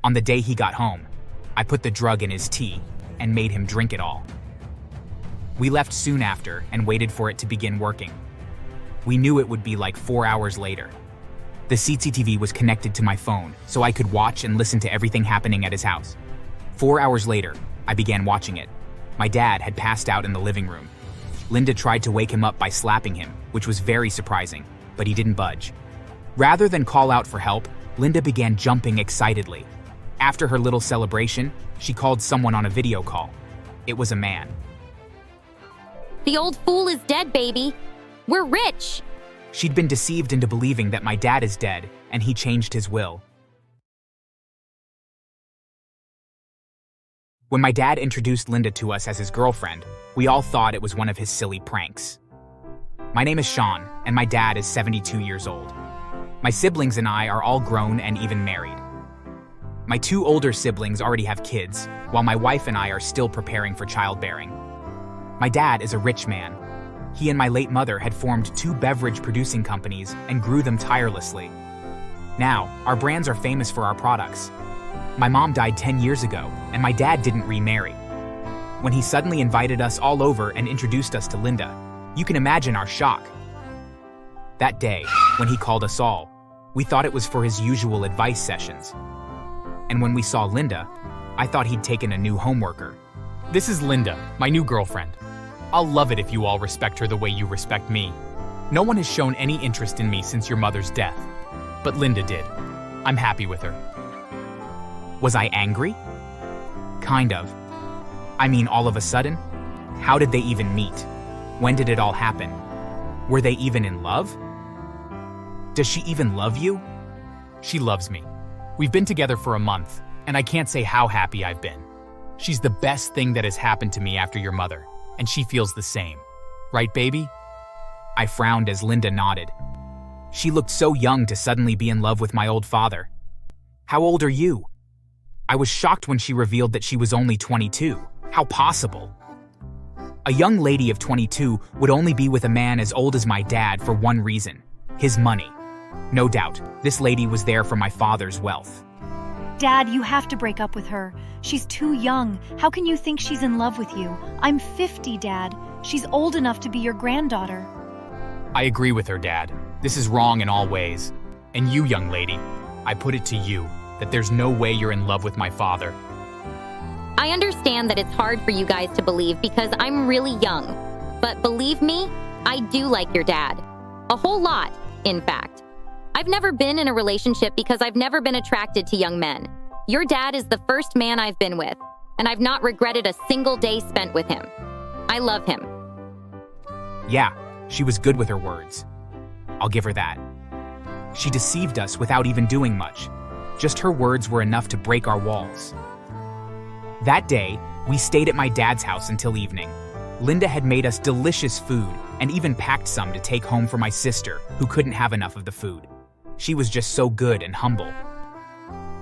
On the day he got home, I put the drug in his tea and made him drink it all. We left soon after and waited for it to begin working. We knew it would be like 4 hours later. The CCTV was connected to my phone, so I could watch and listen to everything happening at his house. 4 hours later, I began watching it. My dad had passed out in the living room. Linda tried to wake him up by slapping him, which was very surprising, but he didn't budge. Rather than call out for help, Linda began jumping excitedly. After her little celebration, she called someone on a video call. It was a man. The old fool is dead, baby. We're rich. She'd been deceived into believing that my dad is dead, and he changed his will. When my dad introduced Linda to us as his girlfriend, we all thought it was one of his silly pranks. My name is Sean, and my dad is 72 years old. My siblings and I are all grown and even married. My 2 older siblings already have kids, while my wife and I are still preparing for childbearing. My dad is a rich man. He and my late mother had formed 2 beverage-producing companies and grew them tirelessly. Now, our brands are famous for our products. My mom died 10 years ago, and my dad didn't remarry. When he suddenly invited us all over and introduced us to Linda, you can imagine our shock. That day, when he called us all, we thought it was for his usual advice sessions. And when we saw Linda, I thought he'd taken a new homeworker. This is Linda, my new girlfriend. I'll love it if you all respect her the way you respect me. No one has shown any interest in me since your mother's death, but Linda did. I'm happy with her. Was I angry? Kind of. I mean, all of a sudden? How did they even meet? When did it all happen? Were they even in love? Does she even love you? She loves me. We've been together for a month, and I can't say how happy I've been. She's the best thing that has happened to me after your mother, and she feels the same. Right, baby? I frowned as Linda nodded. She looked so young to suddenly be in love with my old father. How old are you? I was shocked when she revealed that she was only 22. How possible? A young lady of 22 would only be with a man as old as my dad for one reason: his money. No doubt, this lady was there for my father's wealth. Dad, you have to break up with her. She's too young. How can you think she's in love with you? I'm 50, Dad. She's old enough to be your granddaughter. I agree with her, Dad. This is wrong in all ways. And you, young lady, I put it to you that there's no way you're in love with my father. I understand that it's hard for you guys to believe because I'm really young. But believe me, I do like your dad. A whole lot, in fact. I've never been in a relationship because I've never been attracted to young men. Your dad is the first man I've been with, and I've not regretted a single day spent with him. I love him. Yeah, she was good with her words. I'll give her that. She deceived us without even doing much. Just her words were enough to break our walls. That day, we stayed at my dad's house until evening. Linda had made us delicious food and even packed some to take home for my sister, who couldn't have enough of the food. She was just so good and humble.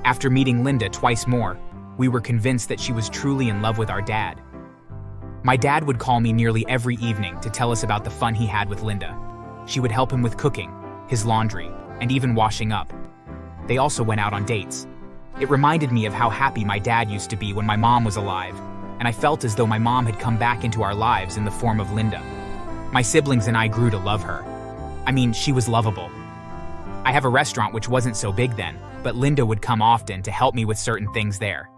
After meeting Linda twice more, we were convinced that she was truly in love with our dad. My dad would call me nearly every evening to tell us about the fun he had with Linda. She would help him with cooking, his laundry, and even washing up. They also went out on dates. It reminded me of how happy my dad used to be when my mom was alive, and I felt as though my mom had come back into our lives in the form of Linda. My siblings and I grew to love her. I mean, she was lovable. I have a restaurant which wasn't so big then, but Linda would come often to help me with certain things there.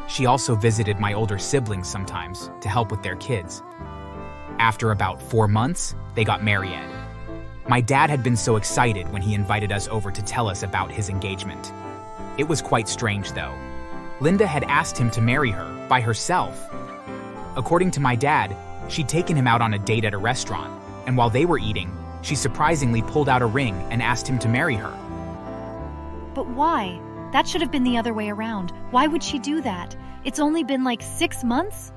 She also visited my older siblings sometimes to help with their kids. After about 4 months, they got married. My dad had been so excited when he invited us over to tell us about his engagement. It was quite strange, though. Linda had asked him to marry her by herself. According to my dad, she'd taken him out on a date at a restaurant, and while they were eating, she surprisingly pulled out a ring and asked him to marry her. But why? That should have been the other way around. Why would she do that? It's only been like 6 months?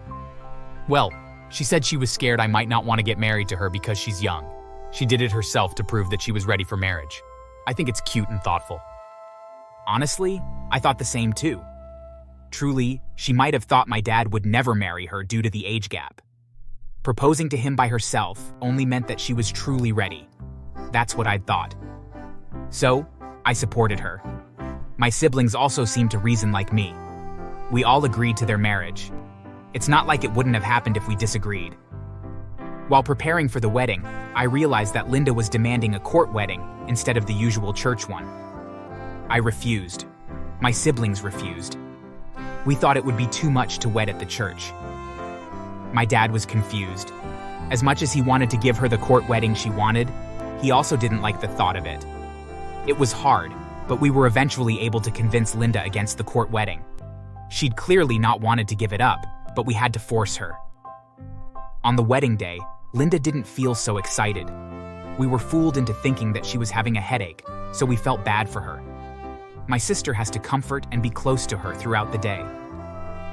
Well, she said she was scared I might not want to get married to her because she's young. She did it herself to prove that she was ready for marriage. I think it's cute and thoughtful. Honestly, I thought the same too. Truly, she might have thought my dad would never marry her due to the age gap. Proposing to him by herself only meant that she was truly ready. That's what I'd thought. So, I supported her. My siblings also seemed to reason like me. We all agreed to their marriage. It's not like it wouldn't have happened if we disagreed. While preparing for the wedding, I realized that Linda was demanding a court wedding instead of the usual church one. I refused. My siblings refused. We thought it would be too much to wed at the church. My dad was confused. As much as he wanted to give her the court wedding she wanted, he also didn't like the thought of it. It was hard, but we were eventually able to convince Linda against the court wedding. She'd clearly not wanted to give it up, but we had to force her. On the wedding day, Linda didn't feel so excited. We were fooled into thinking that she was having a headache, so we felt bad for her. My sister has to comfort and be close to her throughout the day.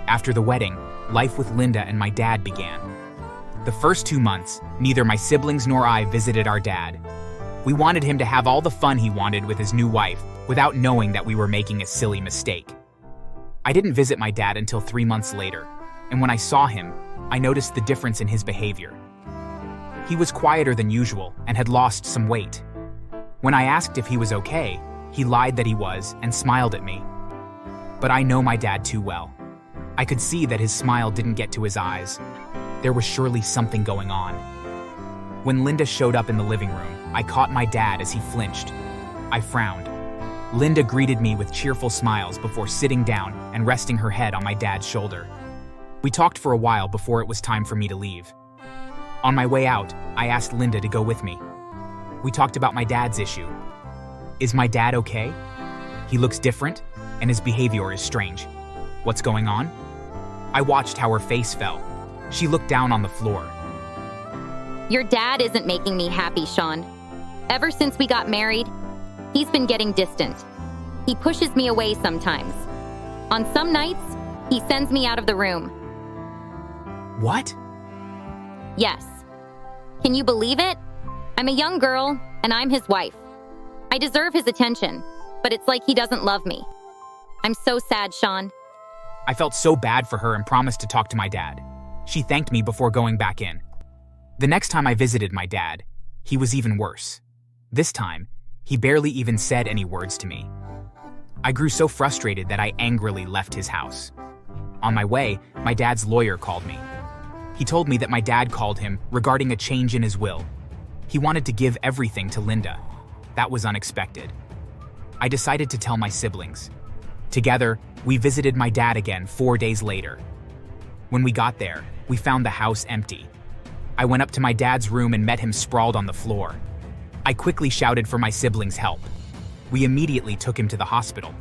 After the wedding, life with Linda and my dad began. The first 2 months, neither my siblings nor I visited our dad. We wanted him to have all the fun he wanted with his new wife, without knowing that we were making a silly mistake. I didn't visit my dad until 3 months later, and when I saw him, I noticed the difference in his behavior. He was quieter than usual and had lost some weight. When I asked if he was okay, he lied that he was and smiled at me. But I know my dad too well. I could see that his smile didn't get to his eyes. There was surely something going on. When Linda showed up in the living room, I caught my dad as he flinched. I frowned. Linda greeted me with cheerful smiles before sitting down and resting her head on my dad's shoulder. We talked for a while before it was time for me to leave. On my way out, I asked Linda to go with me. We talked about my dad's issue. Is my dad okay? He looks different, and his behavior is strange. What's going on? I watched how her face fell. She looked down on the floor. Your dad isn't making me happy, Sean. Ever since we got married, he's been getting distant. He pushes me away sometimes. On some nights, he sends me out of the room. What? Yes. Can you believe it? I'm a young girl, and I'm his wife. I deserve his attention, but it's like he doesn't love me. I'm so sad, Sean. I felt so bad for her and promised to talk to my dad. She thanked me before going back in. The next time I visited my dad, he was even worse. This time, he barely even said any words to me. I grew so frustrated that I angrily left his house. On my way, my dad's lawyer called me. He told me that my dad called him regarding a change in his will. He wanted to give everything to Linda. That was unexpected. I decided to tell my siblings. Together, we visited my dad again 4 days later. When we got there, we found the house empty. I went up to my dad's room and met him sprawled on the floor. I quickly shouted for my siblings' help. We immediately took him to the hospital.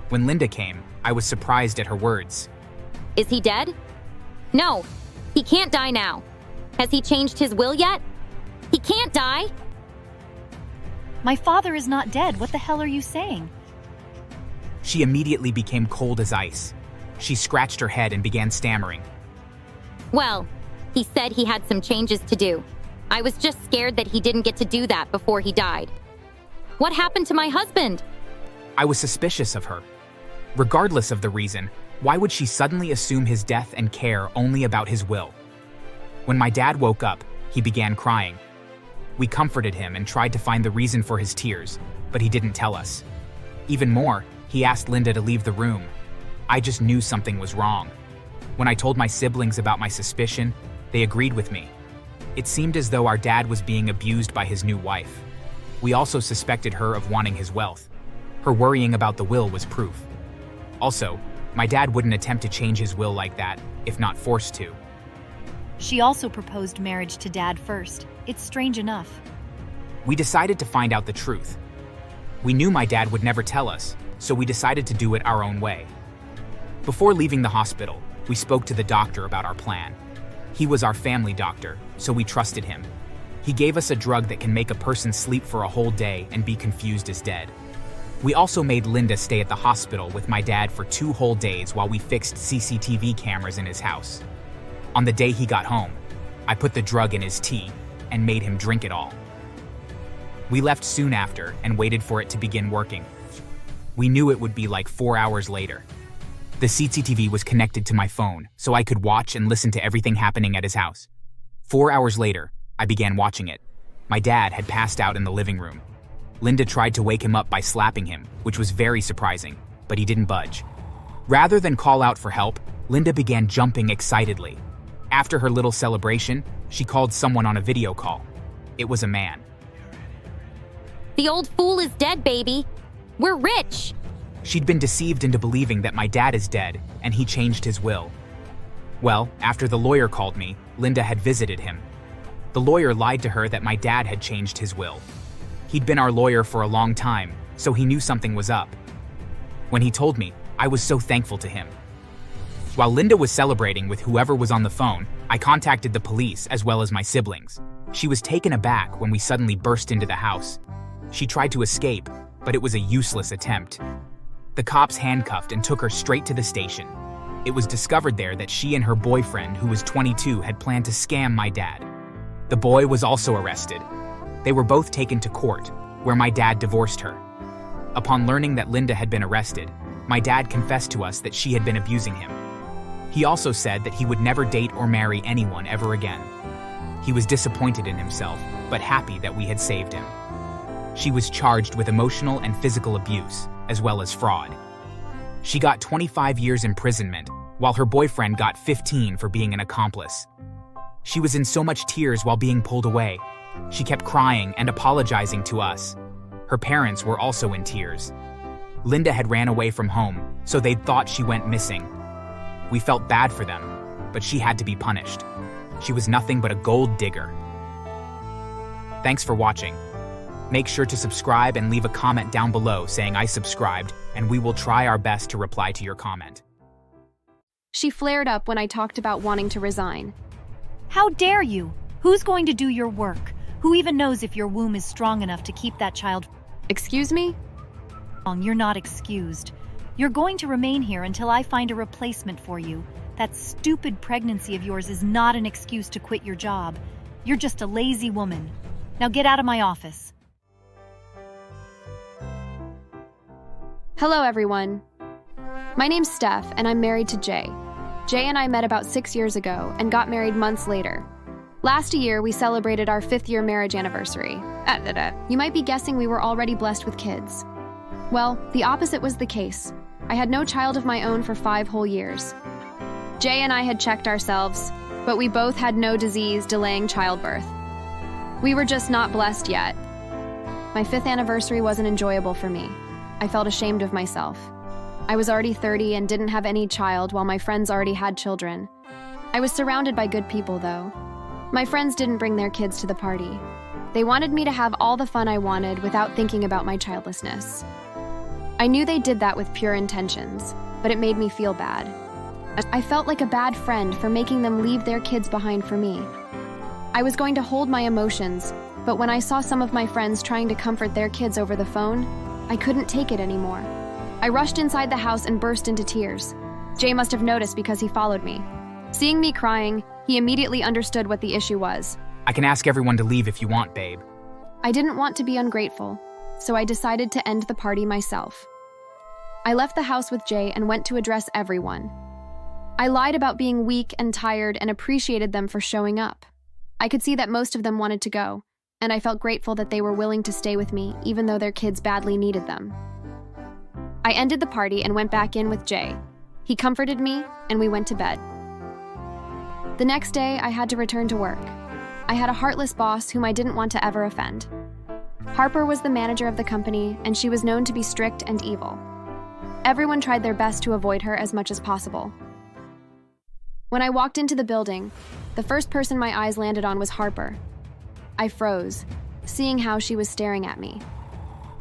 When Linda came, I was surprised at her words. Is he dead? No, he can't die now. Has he changed his will yet? He can't die. My father is not dead. What the hell are you saying? She immediately became cold as ice. She scratched her head and began stammering. Well, he said he had some changes to do. I was just scared that he didn't get to do that before he died. What happened to my husband? I was suspicious of her. Regardless of the reason, why would she suddenly assume his death and care only about his will? When my dad woke up, he began crying. We comforted him and tried to find the reason for his tears, but he didn't tell us. Even more, he asked Linda to leave the room. I just knew something was wrong. When I told my siblings about my suspicion, they agreed with me. It seemed as though our dad was being abused by his new wife. We also suspected her of wanting his wealth. Her worrying about the will was proof. Also, my dad wouldn't attempt to change his will like that, if not forced to. She also proposed marriage to Dad first. It's strange enough. We decided to find out the truth. We knew my dad would never tell us, so we decided to do it our own way. Before leaving the hospital, we spoke to the doctor about our plan. He was our family doctor, so we trusted him. He gave us a drug that can make a person sleep for a whole day and be confused as dead. We also made Linda stay at the hospital with my dad for 2 whole days while we fixed CCTV cameras in his house. On the day he got home, I put the drug in his tea and made him drink it all. We left soon after and waited for it to begin working. We knew it would be like 4 hours later. The CCTV was connected to my phone, so I could watch and listen to everything happening at his house. 4 hours later, I began watching it. My dad had passed out in the living room. Linda tried to wake him up by slapping him, which was very surprising, but he didn't budge. Rather than call out for help, Linda began jumping excitedly. After her little celebration, she called someone on a video call. It was a man. The old fool is dead, baby. We're rich. She'd been deceived into believing that my dad is dead, and he changed his will. Well, after the lawyer called me, Linda had visited him. The lawyer lied to her that my dad had changed his will. He'd been our lawyer for a long time, so he knew something was up. When he told me, I was so thankful to him. While Linda was celebrating with whoever was on the phone, I contacted the police as well as my siblings. She was taken aback when we suddenly burst into the house. She tried to escape, but it was a useless attempt. The cops handcuffed and took her straight to the station. It was discovered there that she and her boyfriend, who was 22, had planned to scam my dad. The boy was also arrested. They were both taken to court, where my dad divorced her. Upon learning that Linda had been arrested, my dad confessed to us that she had been abusing him. He also said that he would never date or marry anyone ever again. He was disappointed in himself, but happy that we had saved him. She was charged with emotional and physical abuse, as well as fraud. She got 25 years imprisonment, while her boyfriend got 15 for being an accomplice. She was in so much tears while being pulled away. She kept crying and apologizing to us. Her parents were also in tears. Linda had ran away from home, so they'd thought she went missing. We felt bad for them, but she had to be punished. She was nothing but a gold digger. Thanks for watching. Make sure to subscribe and leave a comment down below saying I subscribed, and we will try our best to reply to your comment. She flared up when I talked about wanting to resign. How dare you? Who's going to do your work? Who even knows if your womb is strong enough to keep that child? Excuse me? You're not excused. You're going to remain here until I find a replacement for you. That stupid pregnancy of yours is not an excuse to quit your job. You're just a lazy woman. Now get out of my office. Hello, everyone. My name's Steph, and I'm married to Jay. Jay and I met about 6 years ago and got married months later. Last year, we celebrated our 5th-year marriage anniversary. You might be guessing we were already blessed with kids. Well, the opposite was the case. I had no child of my own for 5 whole years. Jay and I had checked ourselves, but we both had no disease delaying childbirth. We were just not blessed yet. My 5th anniversary wasn't enjoyable for me. I felt ashamed of myself. I was already 30 and didn't have any child while my friends already had children. I was surrounded by good people, though. My friends didn't bring their kids to the party. They wanted me to have all the fun I wanted without thinking about my childlessness. I knew they did that with pure intentions, but it made me feel bad. I felt like a bad friend for making them leave their kids behind for me. I was going to hold my emotions, but when I saw some of my friends trying to comfort their kids over the phone, I couldn't take it anymore. I rushed inside the house and burst into tears. Jay must have noticed because he followed me. Seeing me crying, he immediately understood what the issue was. I can ask everyone to leave if you want, babe. I didn't want to be ungrateful, so I decided to end the party myself. I left the house with Jay and went to address everyone. I lied about being weak and tired and appreciated them for showing up. I could see that most of them wanted to go, and I felt grateful that they were willing to stay with me even though their kids badly needed them. I ended the party and went back in with Jay. He comforted me, and we went to bed. The next day, I had to return to work. I had a heartless boss whom I didn't want to ever offend. Harper was the manager of the company, and she was known to be strict and evil. Everyone tried their best to avoid her as much as possible. When I walked into the building, the first person my eyes landed on was Harper. I froze, seeing how she was staring at me.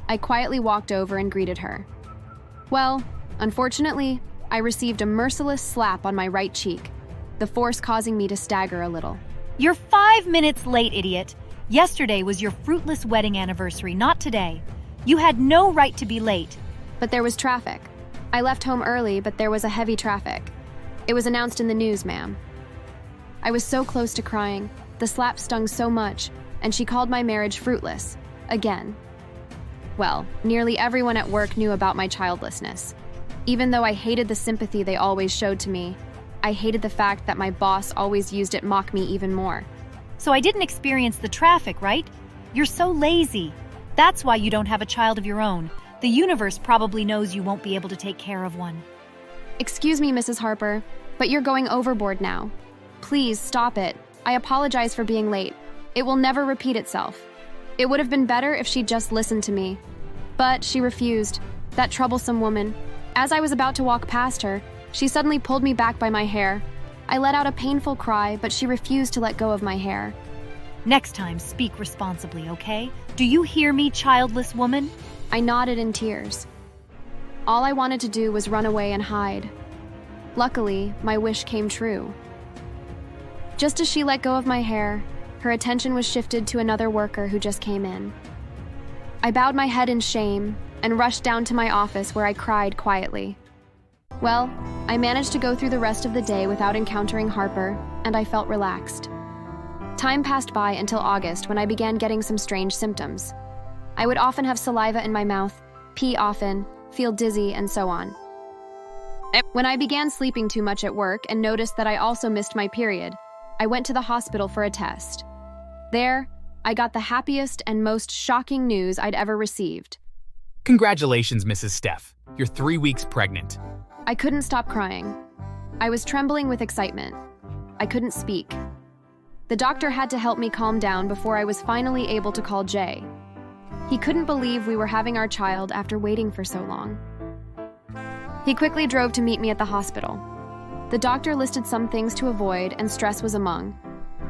I quietly walked over and greeted her. Well, unfortunately, I received a merciless slap on my right cheek, the force causing me to stagger a little. You're 5 minutes late, idiot. Yesterday was your fruitless wedding anniversary, not today. You had no right to be late. But there was traffic. I left home early, but there was a heavy traffic. It was announced in the news, ma'am. I was so close to crying. The slap stung so much, and she called my marriage fruitless. Again. Well, nearly everyone at work knew about my childlessness. Even though I hated the sympathy they always showed to me, I hated the fact that my boss always used it mock me even more. So I didn't experience the traffic, right? You're so lazy. That's why you don't have a child of your own. The universe probably knows you won't be able to take care of one. Excuse me, Mrs. Harper, but you're going overboard now. Please stop it. I apologize for being late. It will never repeat itself. It would have been better if she'd just listened to me. But she refused. That troublesome woman. As I was about to walk past her, she suddenly pulled me back by my hair. I let out a painful cry, but she refused to let go of my hair. Next time, speak responsibly, okay? Do you hear me, childless woman? I nodded in tears. All I wanted to do was run away and hide. Luckily, my wish came true. Just as she let go of my hair, her attention was shifted to another worker who just came in. I bowed my head in shame and rushed down to my office where I cried quietly. Well, I managed to go through the rest of the day without encountering Harper, and I felt relaxed. Time passed by until August when I began getting some strange symptoms. I would often have saliva in my mouth, pee often, feel dizzy, and so on. When I began sleeping too much at work and noticed that I also missed my period, I went to the hospital for a test. There, I got the happiest and most shocking news I'd ever received. Congratulations, Mrs. Steph. You're 3 weeks pregnant. I couldn't stop crying. I was trembling with excitement. I couldn't speak. The doctor had to help me calm down before I was finally able to call Jay. He couldn't believe we were having our child after waiting for so long. He quickly drove to meet me at the hospital. The doctor listed some things to avoid, and stress was among.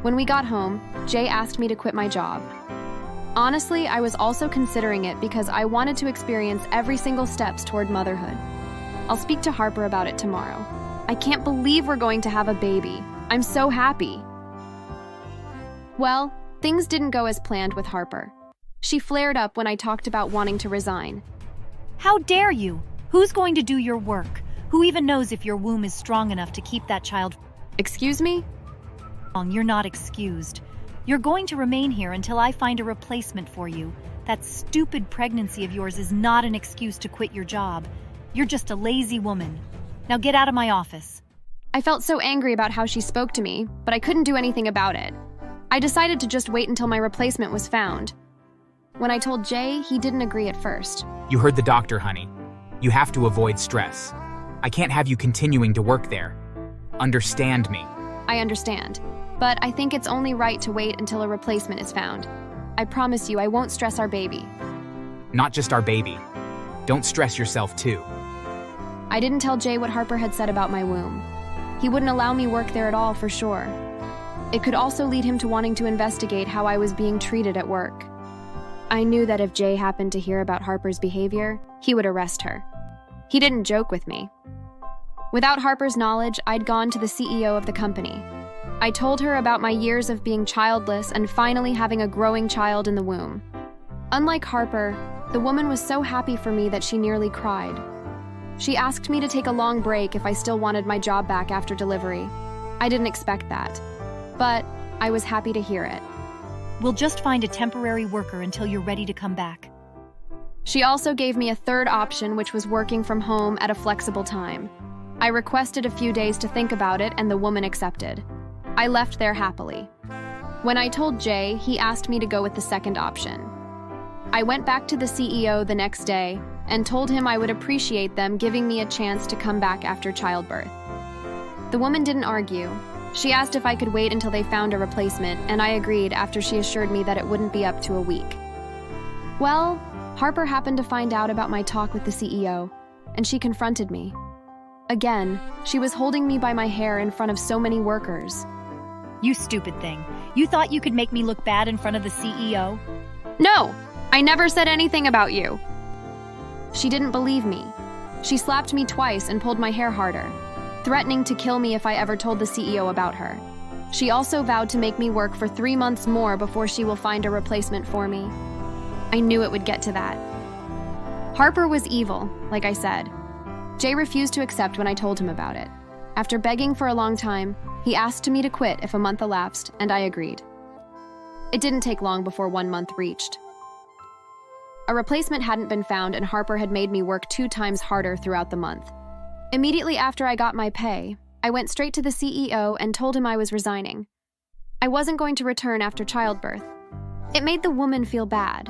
When we got home, Jay asked me to quit my job. Honestly, I was also considering it because I wanted to experience every single steps toward motherhood. I'll speak to Harper about it tomorrow. I can't believe we're going to have a baby. I'm so happy. Well, things didn't go as planned with Harper. She flared up when I talked about wanting to resign. How dare you? Who's going to do your work? Who even knows if your womb is strong enough to keep that child? Excuse me? You're not excused. You're going to remain here until I find a replacement for you. That stupid pregnancy of yours is not an excuse to quit your job. You're just a lazy woman. Now get out of my office. I felt so angry about how she spoke to me, but I couldn't do anything about it. I decided to just wait until my replacement was found. When I told Jay, he didn't agree at first. You heard the doctor, honey. You have to avoid stress. I can't have you continuing to work there. Understand me. I understand, but I think it's only right to wait until a replacement is found. I promise you I won't stress our baby. Not just our baby. Don't stress yourself too. I didn't tell Jay what Harper had said about my womb. He wouldn't allow me work there at all for sure. It could also lead him to wanting to investigate how I was being treated at work. I knew that if Jay happened to hear about Harper's behavior, he would arrest her. He didn't joke with me. Without Harper's knowledge, I'd gone to the CEO of the company. I told her about my years of being childless and finally having a growing child in the womb. Unlike Harper, the woman was so happy for me that she nearly cried. She asked me to take a long break if I still wanted my job back after delivery. I didn't expect that, but I was happy to hear it. We'll just find a temporary worker until you're ready to come back. She also gave me a third option, which was working from home at a flexible time. I requested a few days to think about it, and the woman accepted. I left there happily. When I told Jay, he asked me to go with the second option. I went back to the CEO the next day and told him I would appreciate them giving me a chance to come back after childbirth. The woman didn't argue. She asked if I could wait until they found a replacement, and I agreed after she assured me that it wouldn't be up to a week. Well, Harper happened to find out about my talk with the CEO, and she confronted me. Again, she was holding me by my hair in front of so many workers. You stupid thing. You thought you could make me look bad in front of the CEO? No, I never said anything about you. She didn't believe me. She slapped me twice and pulled my hair harder, threatening to kill me if I ever told the CEO about her. She also vowed to make me work for 3 months more before she will find a replacement for me. I knew it would get to that. Harper was evil, like I said. Jay refused to accept when I told him about it. After begging for a long time, he asked me to quit if a month elapsed, and I agreed. It didn't take long before 1 month reached. A replacement hadn't been found, and Harper had made me work 2 times harder throughout the month. Immediately after I got my pay, I went straight to the CEO and told him I was resigning. I wasn't going to return after childbirth. It made the woman feel bad.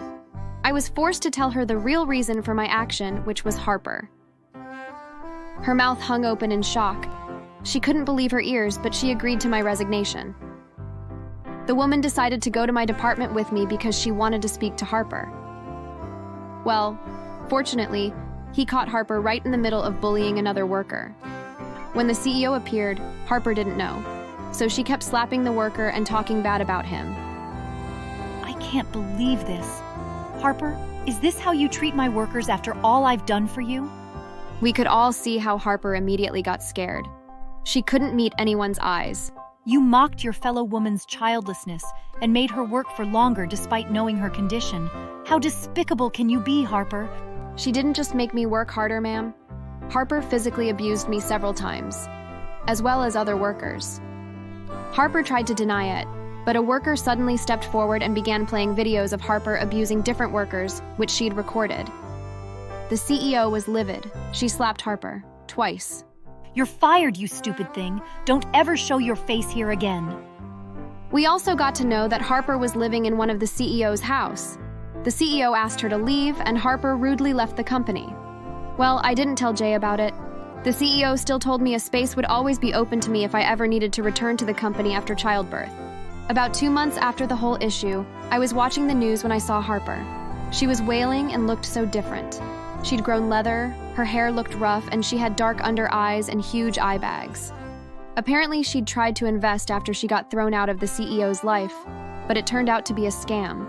I was forced to tell her the real reason for my action, which was Harper. Her mouth hung open in shock. She couldn't believe her ears, but she agreed to my resignation. The woman decided to go to my department with me because she wanted to speak to Harper. Well, fortunately, he caught Harper right in the middle of bullying another worker. When the CEO appeared, Harper didn't know, so she kept slapping the worker and talking bad about him. I can't believe this. Harper, is this how you treat my workers after all I've done for you? We could all see how Harper immediately got scared. She couldn't meet anyone's eyes. You mocked your fellow woman's childlessness and made her work for longer despite knowing her condition. How despicable can you be, Harper? She didn't just make me work harder, ma'am. Harper physically abused me several times, as well as other workers. Harper tried to deny it, but a worker suddenly stepped forward and began playing videos of Harper abusing different workers, which she'd recorded. The CEO was livid. She slapped Harper, twice. You're fired, you stupid thing. Don't ever show your face here again. We also got to know that Harper was living in one of the CEO's house. The CEO asked her to leave, and Harper rudely left the company. Well, I didn't tell Jay about it. The CEO still told me a space would always be open to me if I ever needed to return to the company after childbirth. About 2 months after the whole issue, I was watching the news when I saw Harper. She was wailing and looked so different. She'd grown leather, her hair looked rough, and she had dark under eyes and huge eye bags. Apparently, she'd tried to invest after she got thrown out of the CEO's life, but it turned out to be a scam.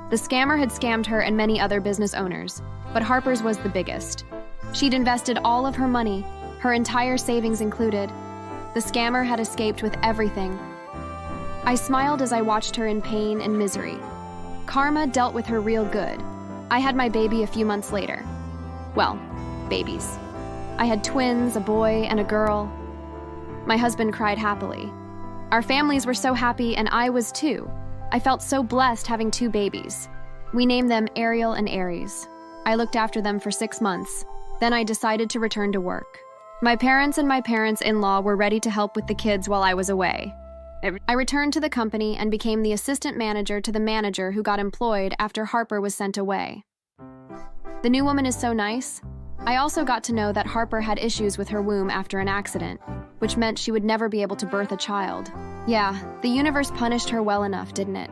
The scammer had scammed her and many other business owners, but Harper's was the biggest. She'd invested all of her money, her entire savings included. The scammer had escaped with everything. I smiled as I watched her in pain and misery. Karma dealt with her real good. I had my baby a few months later. Well, babies. I had twins, a boy and a girl. My husband cried happily. Our families were so happy, and I was too. I felt so blessed having 2 babies. We named them Ariel and Aries. I looked after them for 6 months. Then I decided to return to work. My parents and my parents-in-law were ready to help with the kids while I was away. I returned to the company and became the assistant manager to the manager who got employed after Harper was sent away. The new woman is so nice. I also got to know that Harper had issues with her womb after an accident, which meant she would never be able to birth a child. Yeah, the universe punished her well enough, didn't it?